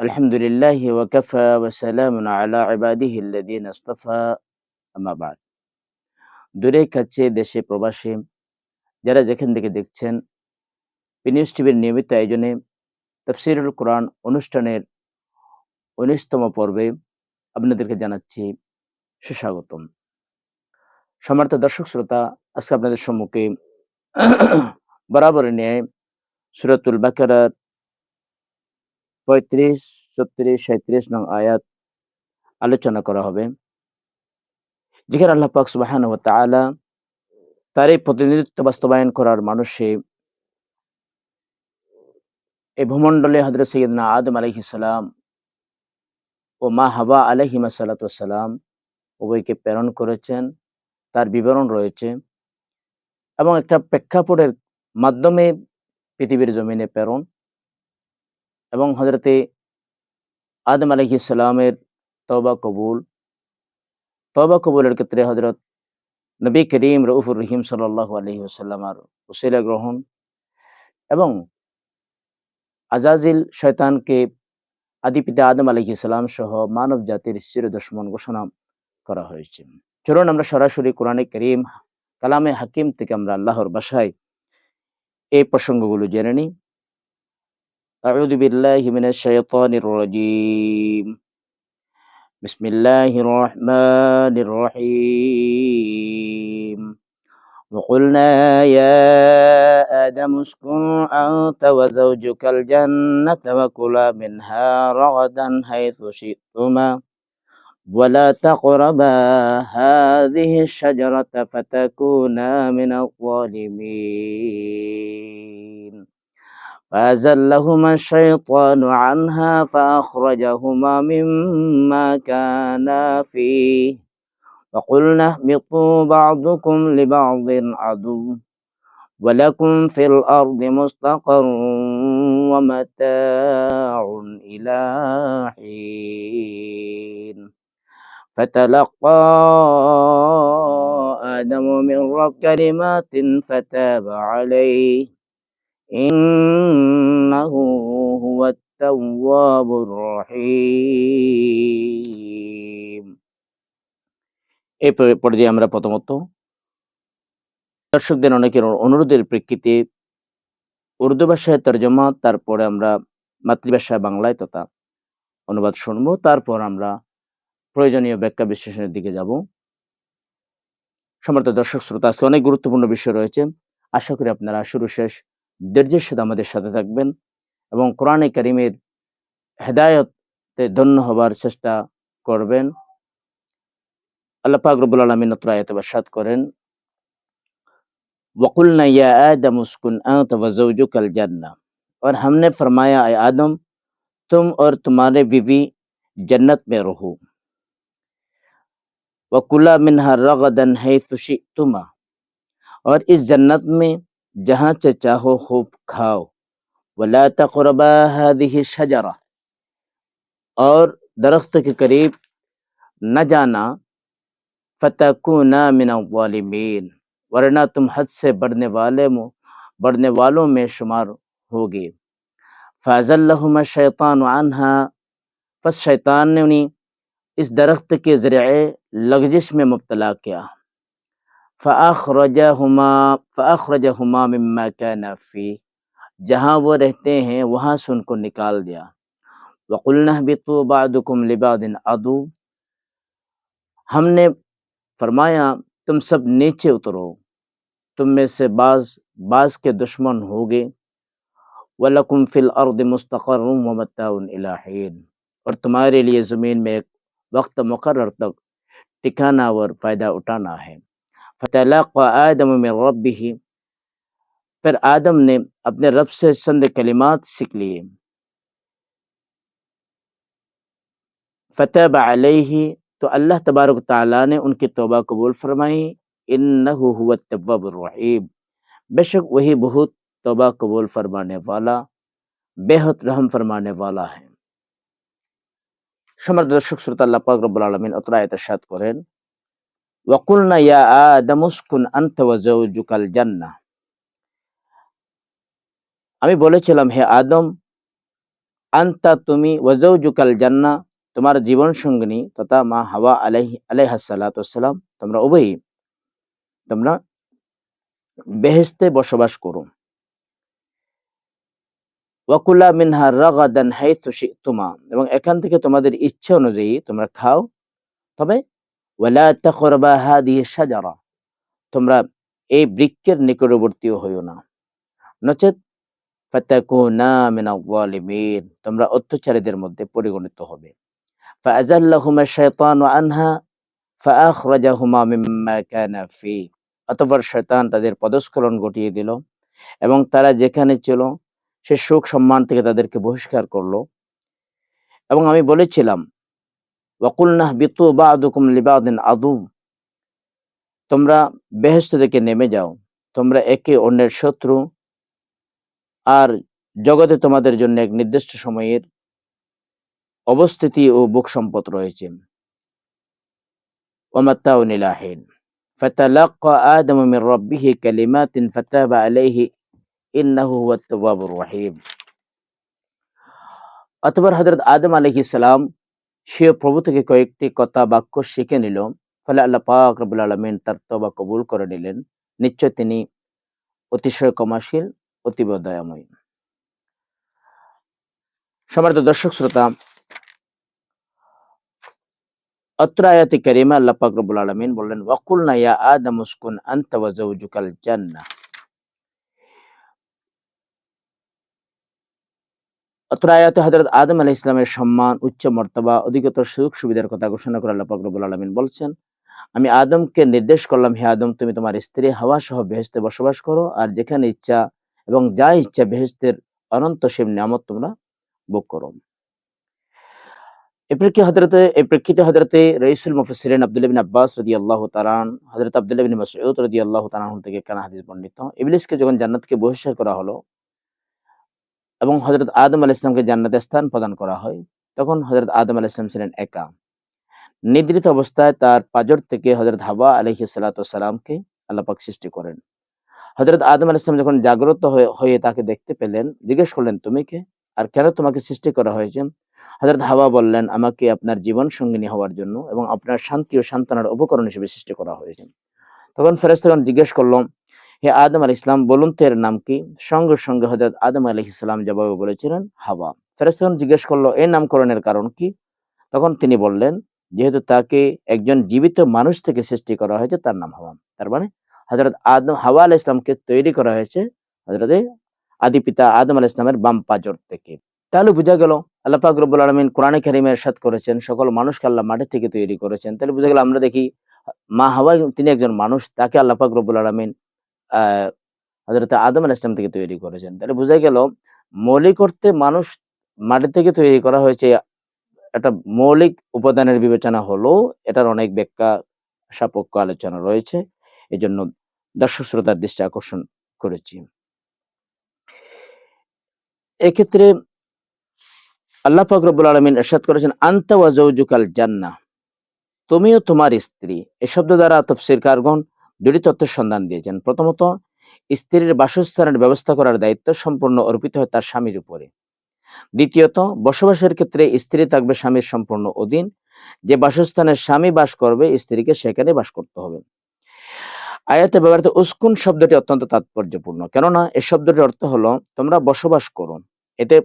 আলহামদুলিল্লাহি ওয়া কাফা ওয়া সালামুন আলা ইবাদিহি আল্লাযীনা ইসতাফা আম্মা বা'দ। দূরে কাছে দেশে প্রবাসে যারা যেখান থেকে দেখছেন পিনিউজ টিভির নিয়মিত আয়োজনে তাফসীরুল কোরআন অনুষ্ঠানের ১৯তম পর্বে আপনাদেরকে জানাচ্ছি সুস্বাগতম। সম্মানিত দর্শক শ্রোতা, আজকে আপনাদের সম্মুখে বরাবরের ন্যায় সূরাতুল বাকারার ৩৫, ৩৬, ৩৭ নং আয়াত আলোচনা করা হবে। যেখানে আল্লাহ পাক সুবহানাহু ওয়া তাআলা তার এই প্রতিনিধিত্ব বাস্তবায়ন করার মানসে এই ভূমণ্ডলে হযরত সাইয়্যিদনা আদম আলাইহিস সালাম ও মা হাওয়া আলাইহিমা সালাতু ওয়াস সালাম উভয়কে প্রেরণ করেছেন, তার বিবরণ রয়েছে এবং একটা প্রেক্ষাপটের মাধ্যমে পৃথিবীর জমিনে প্রেরণ এবং হযরতে আদম আলাইহিস সালামের তওবা কবুলের ক্ষেত্রে হযরত নবী করিম রউফুর রহিম সাল্লাল্লাহু আলাইহি ওয়াসাল্লামের উসিলা গ্রহণ এবং আজাজিল শয়তানকে আদি পিতা আদম আলাইহিস সালাম সহ মানব জাতির চিরদুশমন ঘোষণা করা হয়েছে। চলুন আমরা সরাসরি কোরআনে কারীম কালামে হাকিম থেকে আমরা আল্লাহর ভাষায় এই প্রসঙ্গগুলো জেনে নিই। আউযু বিল্লাহি মিনাশ শাইতানির রাজীম। বিসমিল্লাহির রহমানির রহিম। وقلنا يا آدم اسكن أنت وزوجك الجنة وكلا منها رغدا حيث شئتما ولا تقربا هذه الشجرة فتكونا من الظالمين فأزلهما الشيطان عنها فأخرجهما مما كانا فيه وقلنا اهبطوا بعضكم لبعض عدو ولكم في الأرض مستقر ومتاع إلى حين فتلقى آدم من رب كلمات فتاب عليه إنه هو التواب الرحيم। এই পর্যায়ে আমরা প্রথমত দর্শকদের অনেকের অনুরোধের প্রেক্ষিতে উর্দু ভাষায় তর্জমা, তারপরে আমরা মাতৃভাষা বাংলায় তথা অনুবাদ শুনবো, তারপর আমরা প্রয়োজনীয় ব্যাখ্যা বিশ্লেষণের দিকে যাব। সম্মানিত দর্শক শ্রোতা, আজকে অনেক গুরুত্বপূর্ণ বিষয় রয়েছে। আশা করি আপনারা শুরু শেষ ধৈর্যের সাথে আমাদের সাথে থাকবেন এবং কোরআনে কারীমের হেদায়েতে ধন্য হবার চেষ্টা করবেন। আল্লাহ পাক রব্বুল আলামিন অত্র আয়াতে ইরশাদ করেন, वक़ुल्ना या आदम उस्कुन अंत व ज़ौजुकल जन्नह, और हमने फरमाया ऐ आदम तुम और तुम्हारे बीवी जन्नत में रहो। वकुला मिन्हा रगदन हैथु शि'तुमा, और इस जन्नत में जहाँ से चाहो खूब खाओ। वला तक़रबा हादिहि शजरा, और दरख्त के करीब न जाना। फतकूना मिनल ज़ालिमीन, वरना तुम हद से बढ़ने वालों में शुमार होगे। फ़अज़ल्लहुमा शैतानु अन्हा, बस शैतान ने उन्हें इस दरख्त के ज़रिए लग़ज़िश में मुब्तला किया। फ़अख़रजहुमा मिम्मा काना फ़ीह, जहाँ वो रहते हैं वहाँ से उनको निकाल दिया। वक़ुल्ना इहबितू बअदुकुम लिबअदिन अदू, हमने फरमाया तुम सब नीचे उतरो, तुम में से बाज़ के दुश्मन होगे। वलकुम फिल अर्द मुस्तक़र्रुम व मताउन इला हीन, और तुम्हारे लिए ज़मीन में एक वक्त मुकर्रर तक ठिकाना और फ़ायदा उठाना है। फ़तलक़्क़ा आदम मिन रब्बिही, फिर आदम ने अपने रब से चंद कलिमात सीख लिए। फ़ताब अलैहि, तो अल्लाह तबारक तआला ने उनकी तौबा कबूल फरमाई। इन्नहु हुवत तव्वाबुर रहीम, बेशक वही बहुत तौबा कबूल फरमाने वाला, बेहद रहम फरमाने वाला है। সম্মানিত দর্শক শ্রোতা, আল্লাহ পাক রব্বুল আলামিন অত্র আয়াতে ইরশাদ করেন, ওয়াকুলনা ইয়া আদম উসকুন আনতা ওয়া যাওজুকাল জান্নাহ, আমি বলেছিলাম হে আদম আনতা তুমি ওয়াজাউজুকাল জান্নাহ, তোমার জীবন সঙ্গিনী তথা মা হাওয়া আলাইহিস সালাতু ওয়াসসালাম, তোমরা উভয়ই তোমরা বেহেশতে বসবাস করো। ওয়াকুলা মিনহা রাগাদান হাইথু শি'তুমা, এবং এখান থেকে তোমাদের ইচ্ছা অনুযায়ী তোমরা খাও, তবে ওয়ালা তাকরাবা হাদিহি শাজারা, তোমরা এই বৃক্ষের নিকটবর্তীও হইও না, নচেত ফাতাকুনা মিনাল যালিমিন, তোমরা অত্যাচারীদের মধ্যে পরিগণিত হবে। ফাআযাল্লাহুমা শাইতানু আনহা ফাআখরাজাহুমা মিম্মা কানা ফি, অতঃপর শয়তান তাদের পদস্খলন ঘটিয়ে দিল এবং তারা যেখানে ছিল সে সুখ সম্মান থেকে তাদেরকে বহিষ্কার করলো। এবং আমি বলেছিলাম ওয়াকুলনা বিতু বা'দুকুম লিবাদিন আদু, তোমরা বেহেশত থেকে নেমে যাও, তোমরা একে অন্যের শত্রু, আর জগতে তোমাদের জন্য এক নির্দিষ্ট সময়ের অবস্থিতি ও বুক সম্পদ রয়েছে। ওয়ামাত্তাউন ইলা হিন ফাতালাক্কা আদমু মির রাব্বিহি কালিমাতিন ফাতাবা আলাইহি ইন্নাহু হুয়াত তাওয়াবুর রহিম। অতঃপর হযরত আদম আলাইহিস সালাম সে প্রভু থেকে কয়েকটি কথা বাক্য শিখে নিল, ফলে আল্লাহ পাক রব্বুল আলামিন তার তওবা কবুল করে নিলেন। নিশ্চয় তিনি অতিশয় ক্ষমাশীল, অতীব দয়াময়। সম্মানিত দর্শক শ্রোতা, অত্র আয়াতে কারিমা আল্লাহ পাক রব্বুল আলামিন বললেন ওয়াকুলনা ইয়া আদম উসকুন আনতা ওয়া যাওজুকাল জান্নাহ। অত্র আয়াতে হযরত আদম আলাইহিস সালামের সম্মান, উচ্চ মর্তবা, অধিকতর সুযোগ সুবিধার কথা ঘোষণা করে আল্লাহ পাক রব্বুল আলামিন বলছেন, আমি আদমকে নির্দেশ করলাম, হে আদম, তুমি তোমার স্ত্রী হাওয়া সহ বেহেশতে বসবাস করো, আর যেখানে ইচ্ছা এবং যা ইচ্ছা বেহেশতের অনন্ত সীম নিয়ামত তোমরা ভোগ করো। এই প্রেক্ষিতে হযরতে রাইসুল মুফাসসিরিন আব্দুল্লাহ ইবনে আব্বাস রাদিয়াল্লাহু তাআলা আনহু, হযরত আব্দুল্লাহ ইবনে মাসউদ রাদিয়াল্লাহু তাআলা আনহু থেকে কানা হাদিস বর্ণিত, ইবলিসকে যখন জান্নাত থেকে বহিষ্কার করা হলো এবং হযরত আদম আলাইহিস সালামকে জান্নাতে স্থান প্রদান করা হয়, তখন হযরত আদম আলাইহিস সালাম ছিলেন একা। নিদ্রিত অবস্থায় তার পাঁজর থেকে হযরত হাওয়া আলাইহিস সালাতু ওয়াস সালামকে আল্লাহ পাক সৃষ্টি করেন। হযরত আদম আলাইহিস সালাম যখন জাগ্রত হয়ে তাকে দেখতে পেলেন, জিজ্ঞেস করলেন, তুমি কে? আর কেন তোমাকে সৃষ্টি করা হয়েছে? হযরত হাওয়া বললেন, আমাকে আপনার জীবন সঙ্গিনী হওয়ার জন্য এবং আপনার শান্তি ও সান্ত্বনার উপকরণ হিসেবে সৃষ্টি করা হয়েছে। তখন ফেরেশতাগণ জিজ্ঞেস করল, হে আদম আলাইহিস সালাম, বলুন তো এর নাম কি? সঙ্গে সঙ্গে হযরত আদম আলাইহিস সালাম জবাবে বলেছিলেন, হাওয়া। ফেরেশতাগণ জিজ্ঞেস করল, এই নামকরণের কারণ কি? তখন তিনি বললেন, যেহেতু তাকে একজন জীবিত মানুষ থেকে সৃষ্টি করা হয়েছে, তার নাম হাওয়া। তার মানে হযরত হাওয়া আলাইহিস সালামকে তৈরি করা হয়েছে হযরতে আদি পিতা আদম আলাইহিস সালামের বাম পাঁজর থেকে। তাহলে বোঝা গেল আল্লাহ পাক রব্বুল আলামিন কোরআনে কারিমে ইরশাদ করেছেন, সকল মানুষকে আল্লাহ মাটি থেকে তৈরি করেছেন। তাহলে বোঝা গেল, আমরা দেখি মা হাওয়া তিনি একজন মানুষ, তাকে আল্লাহ পাক রব্বুল আলামিন আহ হযরত আদম আলাইহিস সালাম থেকে তৈরি করেছেন। তাহলে বোঝা গেল মৌলিক অর্থে মানুষ মাটি থেকে তৈরি করা হয়েছে, একটা মৌলিক উপাদানের বিবেচনা হলেও এটার অনেক ব্যাখ্যা সাপেক্ষ আলোচনা রয়েছে। এজন্য দর্শক শ্রোতার দৃষ্টি আকর্ষণ করেছি। এক্ষেত্রে আল্লাহ পাক রব্বুল আলামিন ইরশাদ করেছেন, আনতা ওয়া যাওজুকাল জান্নাহ, তুমিও তোমার স্ত্রী। এই শব্দ দ্বারা তাফসীরকারগণ দুটি তথ্যের সন্ধান দিয়েছেন। প্রথমত, স্ত্রীর বাসস্থানের ব্যবস্থা করার দায়িত্ব সম্পূর্ণ অর্পিত হয় তার স্বামীর উপরে। দ্বিতীয়ত, বসবাসের ক্ষেত্রে স্ত্রী থাকবে স্বামীর সম্পূর্ণ অধীন। যে বাসস্থানে স্বামী বাস করবে, স্ত্রীকে সেখানে বাস করতে হবে। আয়াতে ব্যবহৃত উসকুন শব্দটি অত্যন্ত তাৎপর্যপূর্ণ, কেননা এই শব্দটির অর্থ হলো তোমরা বসবাস করো। এতে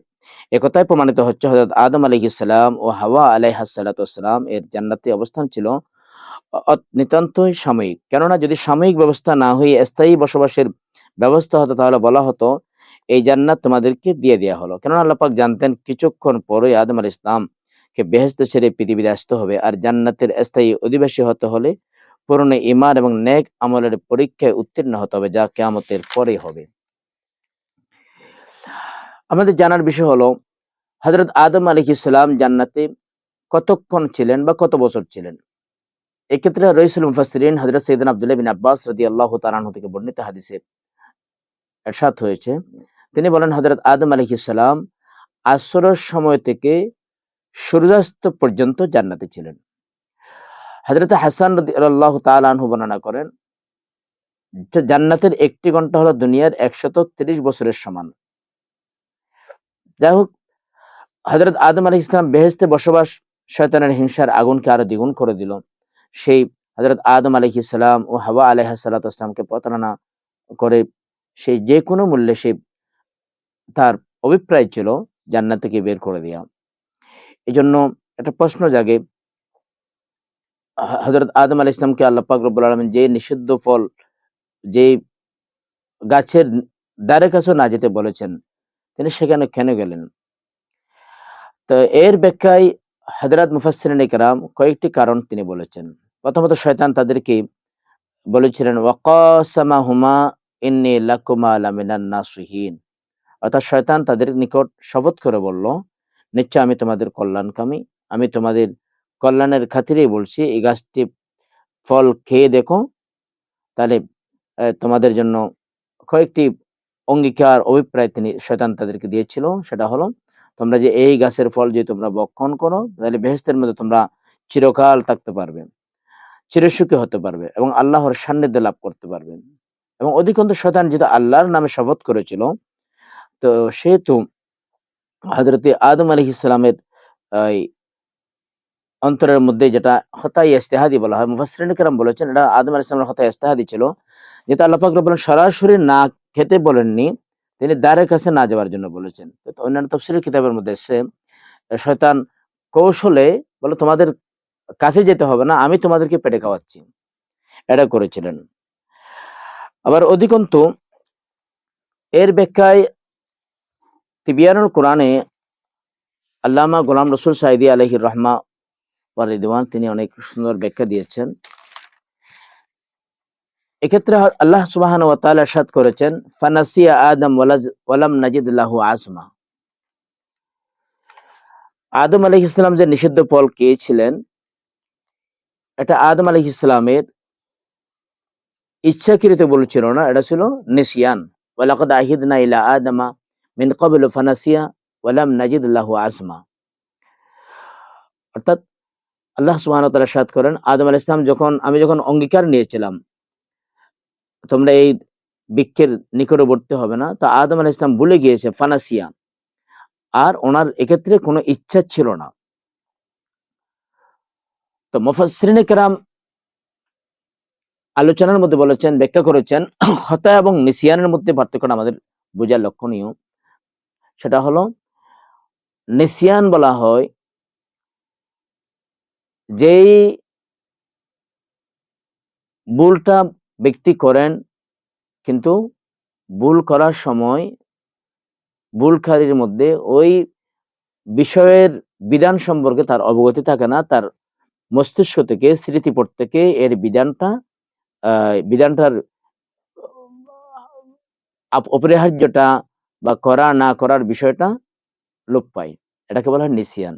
একথাই প্রমাণিত হচ্ছে হযরত আদম আলাইহিস সালাম ও হাওয়া আলাইহাস সালাতু ওয়াস সালাম এর জান্নাতে অবস্থান ছিল নিতান্তই সাময়িক। কেননা যদি সাময়িক ব্যবস্থা না হয়ে স্থায়ী বসবাসের ব্যবস্থা হতো, তাহলে বলা হতো এই জান্নাত তোমাদেরকে দিয়ে দেয়া হলো। কেননা আল্লাহ পাক জানতেন কিছুক্ষণ পরেই আদম আলাইহিস সালামকে বেহেশত ছেড়ে পৃথিবীতে আসতে হবে, আর জান্নাতের স্থায়ী অধিবাসী হতে হলে পূর্ণ ঈমান এবং নেক আমলের পরীক্ষায় উত্তীর্ণ হতে হবে, যা কিয়ামতের পরে হবে। আমাদের জানার বিষয় হলো হযরত আদম আলাইহিস সালাম জান্নাতে কতক্ষণ ছিলেন বা কত বছর ছিলেন। এক্ষেত্রে রাইসুল মুফাসসিরিন হযরত সাইয়েদনা আব্দুল্লাহ বিন আব্বাস রাদিয়াল্লাহু তাআলা আনহু থেকে বর্ণিত হাদিসে ইরশাদ হয়েছে, তিনি বলেন, হযরত আদম আলাইহিস সালাম আসরের সময় থেকে সূর্যাস্ত পর্যন্ত জান্নাতে ছিলেন। হযরত হাসান রাদিয়াল্লাহু তাআলা আনহু বর্ণনা করেন যে জান্নাতের ১টি ঘন্টা হলো দুনিয়ার ১৩০ বছরের সমান। যাই হোক, হযরত আদম আলাইহিস সালাম বেহেশতে বসবাস শয়তানের হিংসার আগুনকে আরো দ্বিগুণ করে দিল। সেই হযরত আদম আলাইহিস সালাম ও হাওয়া আলাইহিস সালাতু ওয়াস সালামকে প্রতারণা করে সে যে কোনো মূল্যে সে তার অভিপ্রায় ছিল জান্নাত থেকে বের করে দেয়া। এজন্য একটা প্রশ্ন জাগে, হযরত আদম আলাইহিস সালামকে আল্লাহ পাক রব্বুল আলামিন যে নিষিদ্ধ ফল, যে গাছের দ্বারে কাছেও না যেতে বলেছেন, তিনি সেখানে কেন গেলেন? তো এর ব্যাখ্যায় হযরত মুফাসসিরিন ইকরাম কয়েকটি কারণ তিনি বলেছেন। প্রথমত শয়তান তাদেরকে বলেছিলেন ওয়াকাসামাহুমা ইন্নী লাকুমা লামিনান নাসিহিন। অর্থাৎ শয়তান তাদের নিকট শপথ করে বলল, নিশ্চয় আমি তোমাদের কল্যাণকামী, আমি তোমাদের কল্যাণের খাতিরেই বলছি, এই গাছটি ফল খেয়ে দেখো, তাহলে তোমাদের জন্য কয়েকটি অঙ্গীকার অভিপ্রায় শয়তান তাদেরকে দিয়েছিল। সেটা হলো, তোমরা যে এই গাছের ফল যে তোমরা ভক্ষণ করো, তাহলে বেহেশতের মধ্যে তোমরা চিরকাল থাকতে পারবে, চিরসুখী হতে পারবে এবং আল্লাহর সান্নিধ্য লাভ করতে পারবে। এবং অধিকাংশ শয়তান যেহেতু আল্লাহর নামে শপথ করেছিল, তো সেহেতু হযরতে আদম আলাইহিস সালামের এই অন্তরের মধ্যে যেটা খতায়ে ইজতিহাদি বলা হয়, মুফাসসিরিন কেরাম বলেছেন এটা আদম আলাইহিস সালামের খতায়ে ইজতিহাদি ছিল। যেটা আল্লাহ পাক রব্বুল আলামিন সরাসরি না খেতে বলেননি, তিনি দ্বারের কাছে না যাওয়ার জন্য বলেছেন। তো অন্যান্য তাফসীরের কিতাবের মধ্যে এসেছে শয়তান কৌশলে বলে, তোমাদের কাছে যেতে হবে না, আমি তোমাদেরকে পেটে খাওয়াচ্ছি, এটা করেছিলেন। আবার অধিকন্তু এর ব্যাখ্যায় তিবিয়ানুল কোরআনে আল্লামা গোলাম রসুল সাঈদী আলাইহির রহমা ওয়া রিদওয়ান তিনি অনেক সুন্দর ব্যাখ্যা দিয়েছেন। এক্ষেত্রে আল্লাহ সুবহানাহু ওয়া তাআলা ইরশাদ করেছেন, ফানাসিয়া আদম ওয়ালাম নাজিদ লাহু আসমা। আদম আলাইহিস সালাম যে নিষিদ্ধ ফল খেয়েছিলেন, এটা আদম আলাইহিস সালামের ইচ্ছাকৃত ভুল ছিল না, এটা ছিল নিসিয়ান। ওয়ালাকাদ আহিদনা ইলা আদামা মিন ক্বাবলু ফানাসিয়া ওয়ালাম নাজিদ লাহু আসমা। অর্থাৎ আল্লাহ সুবহানাহু ওয়া তাআলা ইরশাদ করেন, আদম আলাইহিস সালাম আমি যখন অঙ্গীকার নিয়েছিলাম তোমরা এই বৃক্ষের নিকটবর্তী হবে না, তো আদম আলাইহিস সালাম ভুলে গিয়েছে, ফানাসিয়া, আর ওনার এক্ষেত্রে কোনো ইচ্ছা ছিল না। তো মুফাসসিরিনে কেরাম আলোচনার মধ্যে বলেছেন, ব্যাখ্যা করেছেন, খতা এবং নিসিয়ানের মধ্যে পার্থক্যটা আমাদের বোঝা লক্ষণীয়। সেটা হলো, নিসিয়ান বলা হয় যেই ভুলটা ব্যক্তি করেন, কিন্তু ভুল করার সময় ভুলকারীর মধ্যে ওই বিষয়ের বিধান সম্পর্কে তার অবগতি থাকে না, তার মস্তিষ্ক থেকে, স্মৃতিপট থেকে এর বিধানটার অপরিহার্যটা বা করা না করার বিষয়টা লোপ পায়। এটাকে বলা হয় নিসিয়ান।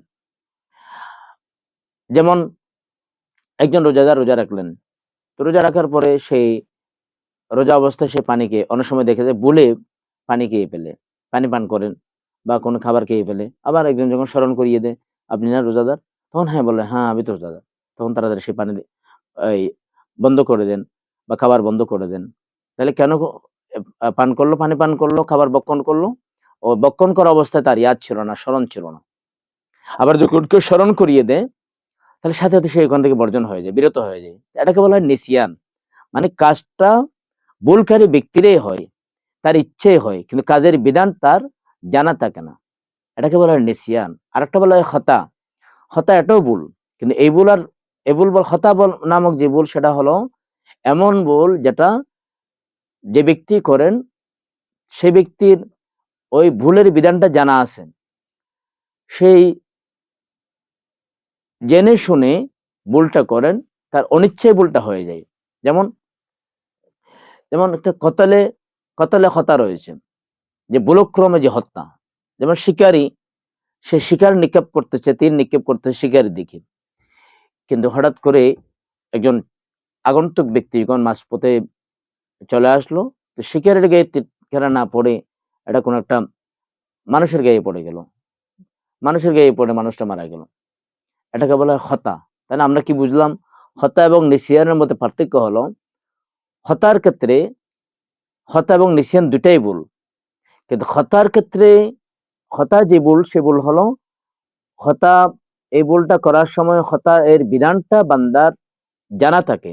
যেমন একজন রোজাদার রোজা রাখলেন, তো রোজা রাখার পরে সেই রোজা অবস্থায় সে পানি খেয়ে, অনেক সময় দেখে যায় ভুলে পানি খেয়ে ফেলে, পানি পান করেন বা কোনো খাবার খেয়ে ফেলে। আবার একজন যখন স্মরণ করিয়ে দেয়, আপনি না রোজাদার? তখন হ্যাঁ বলে, হ্যাঁ আমি তো রোজাদার। তখন তাড়াতাড়ি সে পানি এই বন্ধ করে দেন বা খাবার বন্ধ করে দেন। তাহলে কেন পান করলো, পানি পান করলো, খাবার ভক্ষণ করলো? ও ভক্ষণ করা অবস্থায় তার ইয়াদ ছিল না, স্মরণ ছিল না। আবার যখন কেউ স্মরণ করিয়ে দেয়, তাহলে সাথে সাথে সে ওখান থেকে বর্জন হয়ে যায়, বিরত হয়ে যায়। এটাকে বলা হয় নিসিয়ান। মানে কাজটা ভুলকারী ব্যক্তিরই হয়, তার ইচ্ছেই হয়, কিন্তু কাজের বিধান তার জানা থাকে না। এটাকে বলা হয় নিসিয়ান। আরেকটা বলা হয় খতা। খতা এটাও ভুল, কিন্তু এই ভুল আর এ ভুল খতা নামক যে ভুল, সেটা হলো এমন ভুল যেটা যে ব্যক্তি করেন সে ব্যক্তির ওই ভুলের বিধানটা জানা আছে, সেই জেনে শুনে ভুলটা করেন, তার অনিচ্ছায় ভুলটা হয়ে যায়। যেমন যেমন একটা কতলে খতা রয়েছে, যে ভুলক্রমে যে হত্যা। যেমন শিকারী, সে শিকার নিক্ষেপ করতেছে, তীর নিক্ষেপ করতেছে শিকারের দিকে, কিন্তু হঠাৎ করে একজন আগন্তুক ব্যক্তি যখন মাঝপথে চলে আসলো, তো শিকারের গায়ে তীর খেলা না পড়ে এটা কোনো একটা মানুষের গায়ে পড়ে গেল, মানুষের গায়ে পড়ে মানুষটা মারা গেল। এটাকে বলা হয় খতা। তাহলে আমরা কি বুঝলাম? খতা এবং নিসিয়ানের মধ্যে পার্থক্য হলো, খতার ক্ষেত্রে খতা এবং নিসিয়ান দুটাই ভুল, কিন্তু খতার ক্ষেত্রে খতা যে ভুল, সে ভুল হলো খতা, এই ভুলটা করার সময় খতা এর বিধানটা বান্দার জানা থাকে,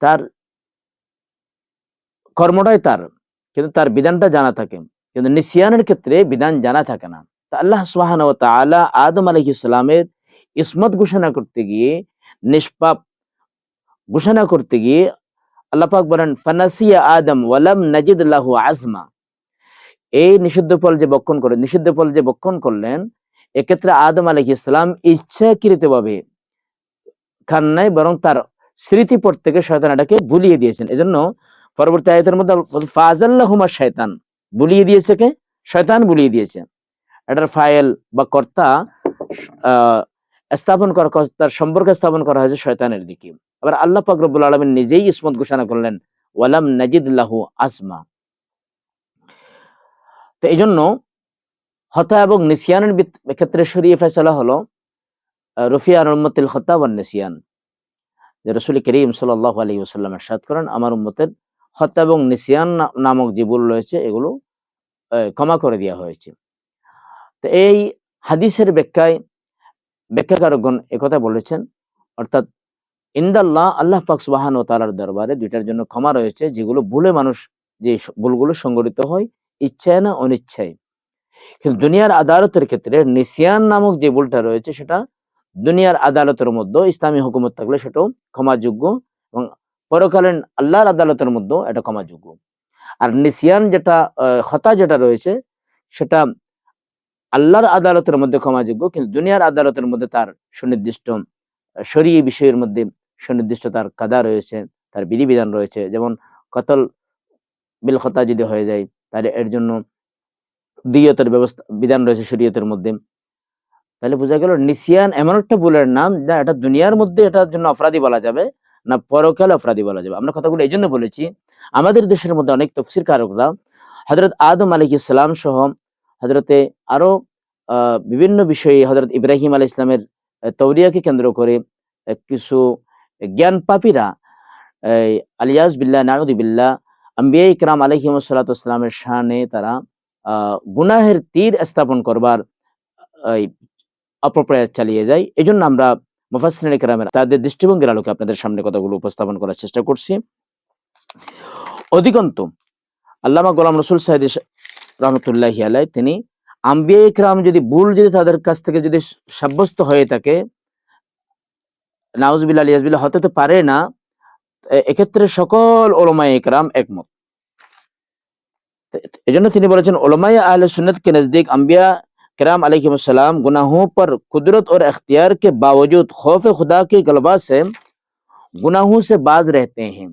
তার কর্মটাই তার, কিন্তু তার বিধানটা জানা থাকে। কিন্তু নিসিয়ানের ক্ষেত্রে বিধান জানা থাকে না। তা আল্লাহ সুবহানাহু ওয়া তাআলা আদম আলাইহিস সালামের ইসমত ঘোষণা করতে গিয়ে, নিষ্পাপ ঘোষণা করতে গিয়ে আল্লাহ পাক বলেন ফানাসিয়া আদম ওয়ালাম নাজিদ লাহু আজমা। এই নিষিদ্ধ ফল যে ভক্ষণ করলেন, এক্ষেত্রে আদম আলাইহিস সালাম ইচ্ছাকৃতভাবে খান নাই, বরং তার স্মৃতিপট থেকে শয়তান এটাকে ভুলিয়ে দিয়েছেন। এজন্য পরবর্তী আয়াতের মধ্যে ফাজাল্লাহুমা শয়তান, ভুলিয়ে দিয়েছে কে? শয়তান ভুলিয়ে দিয়েছে। এটার ফাইল বা কর্তা কর্তার সম্পর্ক স্থাপন করা হয়েছে শয়তানের দিকে। আবার আল্লাহ পাক রব্বুল আলামিন নিজেই ইসমত ঘোষণা করলেন ওয়ালাম নাজিদ লাহু আজমা। তো এই জন্য হতা এবং নিসিয়ানের ক্ষেত্রে শরীয়ত ফয়সালা হলো রফিআন উম্মতিল হতা ওয়ান নিসিয়ান, যে রাসূল করিম সাল্লাল্লাহু আলাইহি ওয়াসাল্লাম ইরশাদ করেন, আমার উম্মতের হত্যা এবং নিসিয়ান নামক যে ভুল রয়েছে এগুলো ক্ষমা করে দেওয়া হয়েছে। তো এই হাদিসের ব্যাখ্যাকারকগণ একথা বলেছেন, অর্থাৎ ইনদাল্লাহ, আল্লাহ পাক সুবহানাহু ওয়া তাআলার দরবারে দুইটার জন্য ক্ষমা রয়েছে, যেগুলো ভুলে মানুষ, যে ভুলগুলো সংঘটিত হয় ইচ্ছায় না অনিচ্ছায়। কিন্তু দুনিয়ার আদালতের ক্ষেত্রে নিসিয়ান নামক যে ভুলটা রয়েছে, সেটা দুনিয়ার আদালতের মধ্যে ইসলামী হুকুমত থাকলে সেটাও ক্ষমাযোগ্য, এবং পরকালীন আল্লাহর আদালতের মধ্যে এটা ক্ষমাযোগ্য। আর নিসিয়ান যেটা খতা যেটা রয়েছে, সেটা আল্লাহর আদালতের মধ্যে ক্ষমাযোগ্য, কিন্তু দুনিয়ার আদালতের মধ্যে তার সুনির্দিষ্ট শরীয়ী বিষয়ের মধ্যে সুনির্দিষ্ট তার কাদা রয়েছে, তার বিধিবিধান রয়েছে। যেমন কতল বিল খতা যদি হয়ে যায়, তাহলে এর জন্য দিয়তের ব্যবস্থা বিধান রয়েছে শরীয়তের মধ্যে। তাহলে বোঝা গেল নিসিয়ান এমন একটা ভুলের নাম, যা এটা দুনিয়ার মধ্যে এটার জন্য অপরাধী বলা যাবে না, পরকালে অপরাধী বলা যাবে। আমরা কথাগুলো এই জন্য বলেছি, আমাদের দেশের মধ্যে অনেক তাফসীর কারকরা হযরত আদম আলাইহিস সালাম সহ হযরতে আরো বিভিন্ন বিষয়ে হযরত ইব্রাহিম আলাইহিস সালামের তওরিয়াকে কেন্দ্র করে কিছু জ্ঞান পাপীরা আলিয়াজ বিল্লাহ নাউযু বিল্লাহ আম্বিয়া ইকরাম আলাইহিমুস সালাতু ওয়াস সালামের শানে তারা গুনাহের তীর স্থাপন করবার অপপ্রয়াস চালিয়ে যায়। এজন্য আমরা মুফাসসিরিনে কেরামের তাদের দৃষ্টিভঙ্গির আলোকে আপনাদের সামনে কথাগুলো উপস্থাপন করার চেষ্টা করছি। অধিকন্ত আল্লামা গোলাম রসুল সাইদি রহমতুল্লাহি আলাইহি তিনি আম্বিয়া ইকরাম যদি ভুল যদি তাদের কাছ থেকে যদি সাব্যস্ত হয়ে থাকে, নাউজুবিল্লাহ আলিয়াজবিল্লাহ, হতে তো পারে না, এক্ষেত্রে সকল উলামায়ে ইকরাম একমত। এজন্য তিনি বলেছেন उलमाए अहले सुन्नत के नजदीक अंबिया किराम अलैहिमुस्सलाम गुनाहों पर कुदरत और इख्तियार के बावजूद खौफ खुदा के गलबा से गुनाहों से बाज रहते हैं।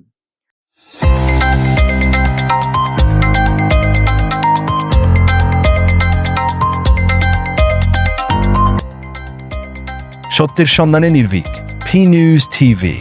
সত্যের সন্ধানে নির্ভীক, পি নিউজ টিভি।